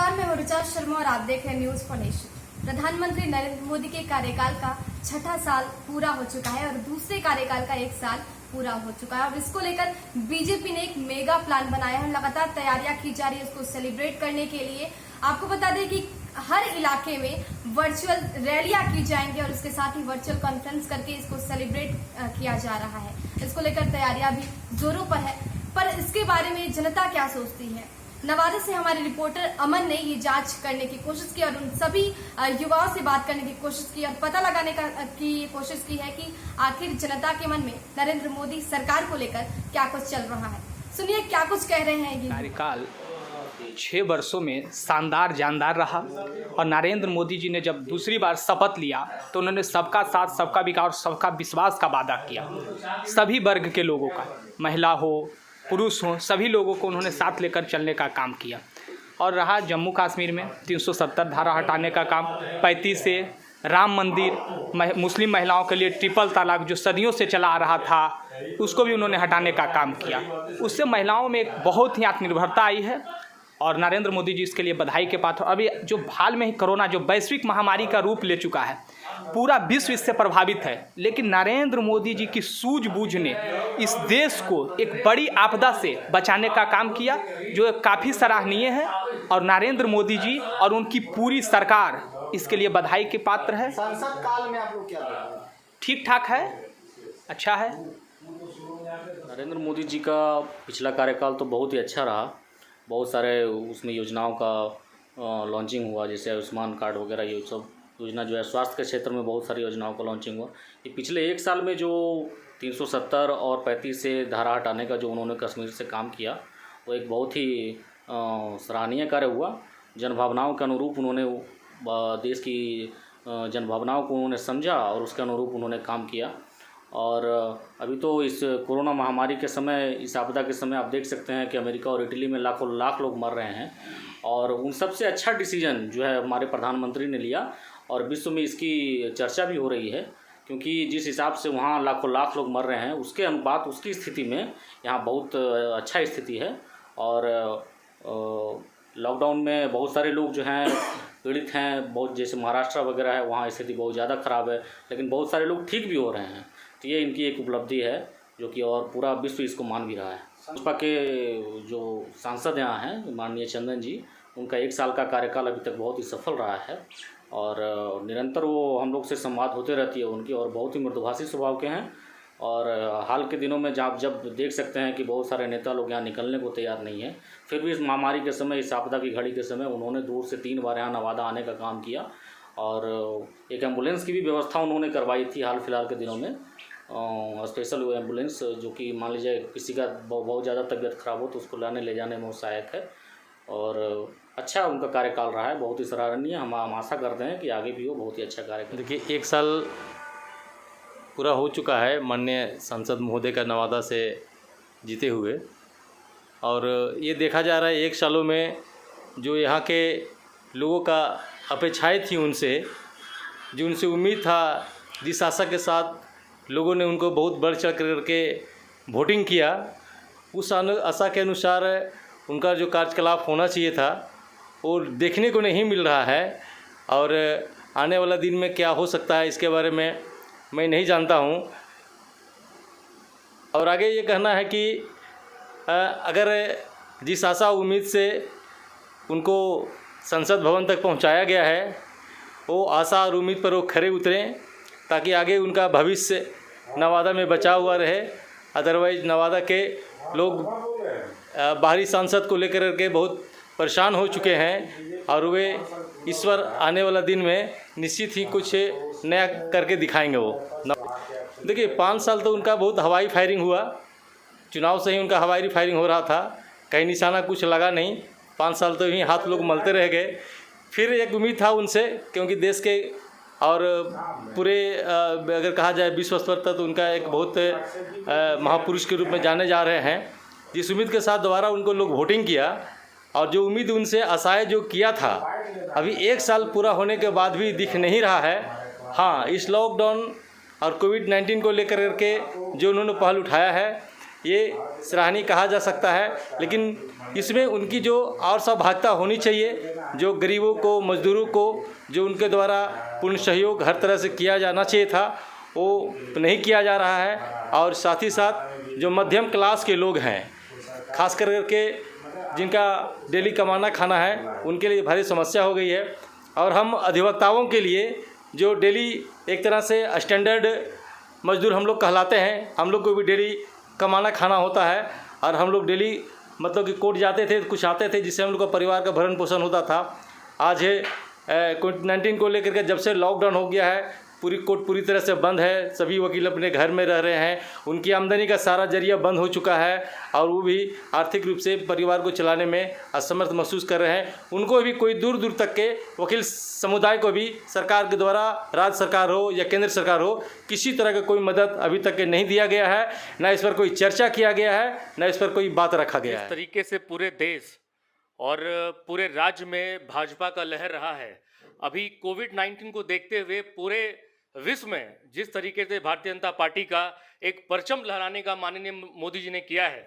नमस्कार, मैं ऋचा शर्मा और आप देख रहे हैं न्यूज फॉर नेशन। प्रधानमंत्री नरेंद्र मोदी के कार्यकाल का छठा साल पूरा हो चुका है और दूसरे कार्यकाल का 1 साल पूरा हो चुका है और इसको लेकर बीजेपी ने एक मेगा प्लान बनाया है। लगातार तैयारियां की जा रही है इसको सेलिब्रेट करने के लिए। आपको बता दें कि हर इलाके में वर्चुअल रैलियां की जाएंगी और इसके साथ ही वर्चुअल कॉन्फ्रेंस करके इसको सेलिब्रेट किया जा रहा है। इसको लेकर तैयारियां भी जोरों पर है, पर इसके बारे में जनता क्या सोचती है, नवादा से हमारे रिपोर्टर अमन ने ये जांच करने की कोशिश की और उन सभी युवाओं से बात करने की कोशिश की और पता लगाने की कोशिश की है कि आखिर जनता के मन में नरेंद्र मोदी सरकार को लेकर क्या कुछ चल रहा है। सुनिए क्या कुछ कह रहे हैं। ये कार्यकाल 6 वर्षों में शानदार जानदार रहा और नरेंद्र मोदी जी ने जब दूसरी बार शपथ लिया तो उन्होंने सबका साथ, सबका विकास और सबका विश्वास का वादा किया। सभी वर्ग के लोगों का, महिला हो पुरुष हो, सभी लोगों को उन्होंने साथ लेकर चलने का काम किया। और रहा जम्मू कश्मीर में 370 धारा हटाने का काम, 35 से राम मंदिर, मुस्लिम महिलाओं के लिए ट्रिपल तलाक जो सदियों से चला आ रहा था उसको भी उन्होंने हटाने का काम किया। उससे महिलाओं में एक बहुत ही आत्मनिर्भरता आई है और नरेंद्र मोदी जी इसके लिए बधाई के पात्र। अभी जो हाल में ही कोरोना जो वैश्विक महामारी का रूप ले चुका है, पूरा विश्व इससे प्रभावित है, लेकिन नरेंद्र मोदी जी की सूझबूझ ने इस देश को एक बड़ी आपदा से बचाने का काम किया जो काफ़ी सराहनीय है और नरेंद्र मोदी जी और उनकी पूरी सरकार इसके लिए बधाई के पात्र है। संसद काल में आप लोग क्या देख रहे हैं? ठीक ठाक है, अच्छा है। नरेंद्र मोदी जी का पिछला कार्यकाल तो बहुत ही अच्छा रहा। बहुत सारे उसमें योजनाओं का लॉन्चिंग हुआ, जैसे आयुष्मान कार्ड वगैरह, ये सब योजना जो है स्वास्थ्य के क्षेत्र में बहुत सारी योजनाओं का लॉन्चिंग हुआ। ये पिछले 1 साल में जो 370 और 35 से धारा हटाने का जो उन्होंने कश्मीर से काम किया वो एक बहुत ही सराहनीय कार्य हुआ। जनभावनाओं के अनुरूप उन्होंने देश की जनभावनाओं को उन्होंने समझा और उसके अनुरूप उन्होंने काम किया। और अभी तो इस कोरोना महामारी के समय, इस आपदा के समय आप देख सकते हैं कि अमेरिका और इटली में लाखों लाख लोग मर रहे हैं और उन सबसे अच्छा डिसीजन जो है हमारे प्रधानमंत्री ने लिया और विश्व में इसकी चर्चा भी हो रही है, क्योंकि जिस हिसाब से वहाँ लाखों लाख लोग मर रहे हैं उसके अनुपात उसकी स्थिति में यहाँ बहुत अच्छा स्थिति है। और लॉकडाउन में बहुत सारे लोग जो हैं पीड़ित हैं, बहुत जैसे महाराष्ट्र वगैरह है वहाँ स्थिति बहुत ज़्यादा ख़राब है, लेकिन बहुत सारे लोग ठीक भी हो रहे हैं। तो ये इनकी एक उपलब्धि है जो कि और पूरा विश्व इसको मान भी रहा है। भाजपा के जो सांसद यहाँ हैं माननीय चंदन जी, उनका 1 साल का कार्यकाल अभी तक बहुत ही सफल रहा है और निरंतर वो हम लोग से संवाद होते रहती है उनकी, और बहुत ही मृदुभाषी स्वभाव के हैं। और हाल के दिनों में जब देख सकते हैं कि बहुत सारे नेता लोग यहाँ निकलने को तैयार नहीं है, फिर भी इस महामारी के समय, इस आपदा की घड़ी के समय उन्होंने 2 से 3 बार यहाँ नवादा आने का काम किया और एक एम्बुलेंस की भी व्यवस्था उन्होंने करवाई थी हाल फिलहाल के दिनों में। स्पेशल एम्बुलेंस जो कि मान लीजिए किसी का बहुत ज़्यादा तबीयत खराब हो तो उसको लाने ले जाने में वो सहायक है और अच्छा उनका कार्यकाल रहा है, बहुत ही सराहनीय। हम आशा करते हैं कि आगे भी वो बहुत ही अच्छा कार्य करें। देखिए 1 साल पूरा हो चुका है माननीय सांसद महोदय का नवादा से जीते हुए, और ये देखा जा रहा है 1 सालों में जो यहाँ के लोगों का अपेक्षाएं थी उनसे, जो उनसे उम्मीद था, जिस आशा के साथ लोगों ने उनको बहुत बढ़ चढ़ करके वोटिंग किया, उस आशा के अनुसार उनका जो कार्यकलाप होना चाहिए था वो देखने को नहीं मिल रहा है। और आने वाला दिन में क्या हो सकता है इसके बारे में मैं नहीं जानता हूँ। और आगे ये कहना है कि अगर जिस आशा उम्मीद से उनको संसद भवन तक पहुँचाया गया है वो आशा और उम्मीद पर वो खरे उतरें ताकि आगे उनका भविष्य नवादा में बचा हुआ रहे। अदरवाइज नवादा के लोग बाहरी सांसद को लेकर के बहुत परेशान हो चुके हैं और वे ईश्वर आने वाला दिन में निश्चित ही कुछ नया करके दिखाएंगे। वो देखिए 5 साल तो उनका बहुत हवाई फायरिंग हुआ, चुनाव से ही उनका हवाई फायरिंग हो रहा था, कहीं निशाना कुछ लगा नहीं। 5 साल तो यहीं हाथ लोग मलते रह गए। फिर एक उम्मीद था उनसे, क्योंकि देश के और पूरे अगर कहा जाए विश्व स्तर तक तो उनका एक बहुत महापुरुष के रूप में जाने जा रहे हैं। जिस उम्मीद के साथ दोबारा उनको लोग वोटिंग किया और जो उम्मीद उनसे आशाएं जो किया था, अभी 1 साल पूरा होने के बाद भी दिख नहीं रहा है। हाँ, इस लॉकडाउन और कोविड-19 को लेकर के जो उन्होंने पहल उठाया है ये सराहनीय कहा जा सकता है। लेकिन इसमें उनकी जो और सौभाग्यता होनी चाहिए, जो गरीबों को, मजदूरों को जो उनके द्वारा पूर्ण सहयोग हर तरह से किया जाना चाहिए था, वो नहीं किया जा रहा है। और साथ ही साथ जो मध्यम क्लास के लोग हैं, खास करके जिनका डेली कमाना खाना है, उनके लिए भारी समस्या हो गई है। और हम अधिवक्ताओं के लिए जो डेली एक तरह से स्टैंडर्ड मजदूर हम लोग कहलाते हैं, हम लोग को भी डेली कमाना खाना होता है और हम लोग डेली मतलब कि कोर्ट जाते थे, कुछ आते थे जिससे हम लोग का परिवार का भरण पोषण होता था। आज है कोविड-19 को लेकर के जब से लॉकडाउन हो गया है, पूरी कोर्ट पूरी तरह से बंद है, सभी वकील अपने घर में रह रहे हैं, उनकी आमदनी का सारा जरिया बंद हो चुका है और वो भी आर्थिक रूप से परिवार को चलाने में असमर्थ महसूस कर रहे हैं। उनको भी कोई दूर दूर तक के वकील समुदाय को भी सरकार के द्वारा, राज्य सरकार हो या केंद्र सरकार हो, किसी तरह का कोई मदद अभी तक के नहीं दिया गया है, न इस पर कोई चर्चा किया गया है, न इस पर कोई बात रखा गया है। इस तरीके से पूरे देश और पूरे राज्य में भाजपा का लहर रहा है। अभी कोविड-19 को देखते हुए पूरे विश्व में जिस तरीके से भारतीय जनता पार्टी का एक परचम लहराने का माननीय मोदी जी ने किया है,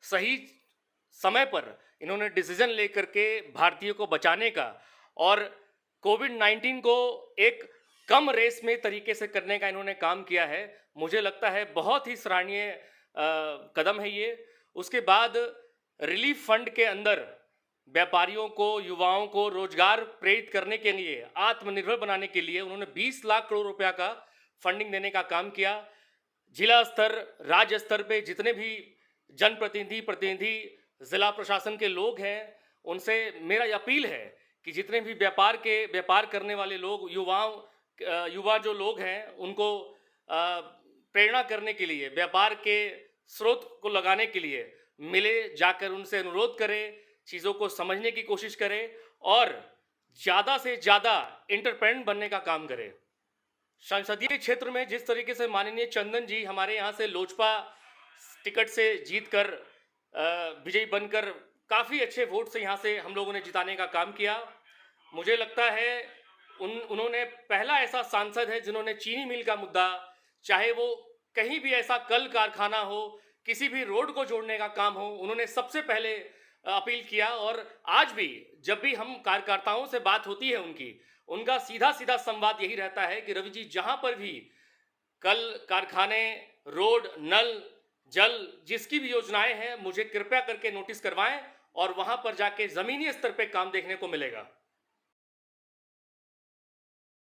सही समय पर इन्होंने डिसीजन लेकर के भारतीयों को बचाने का और कोविड-19 को एक कम रेस में तरीके से करने का इन्होंने काम किया है। मुझे लगता है बहुत ही सराहनीय कदम है ये। उसके बाद रिलीफ फंड के अंदर व्यापारियों को, युवाओं को रोजगार प्रेरित करने के लिए, आत्मनिर्भर बनाने के लिए उन्होंने 20 लाख करोड़ रुपया का फंडिंग देने का काम किया। जिला स्तर, राज्य स्तर पे जितने भी जनप्रतिनिधि, जिला प्रशासन के लोग हैं, उनसे मेरा अपील है कि जितने भी व्यापार करने वाले लोग, युवा जो लोग हैं, उनको प्रेरणा करने के लिए, व्यापार के स्रोत को लगाने के लिए मिले, जाकर उनसे अनुरोध करें, चीज़ों को समझने की कोशिश करें और ज़्यादा से ज़्यादा इंटरप्रेन्योर बनने का काम करें। संसदीय क्षेत्र में जिस तरीके से माननीय चंदन जी हमारे यहाँ से लोजपा टिकट से जीतकर विजयी बनकर काफ़ी अच्छे वोट से यहाँ से हम लोगों ने जिताने का काम किया। मुझे लगता है उन्होंने पहला ऐसा सांसद है जिन्होंने चीनी मिल का मुद्दा, चाहे वो कहीं भी ऐसा कल कारखाना हो, किसी भी रोड को जोड़ने का काम हो, उन्होंने सबसे पहले अपील किया। और आज भी जब भी हम कार्यकर्ताओं से बात होती है उनका सीधा संवाद यही रहता है कि रवि जी, जहां पर भी कल कारखाने, रोड, नल, जल, जिसकी भी योजनाएं हैं, मुझे कृपया करके नोटिस करवाएं और वहां पर जाके जमीनी स्तर पे काम देखने को मिलेगा।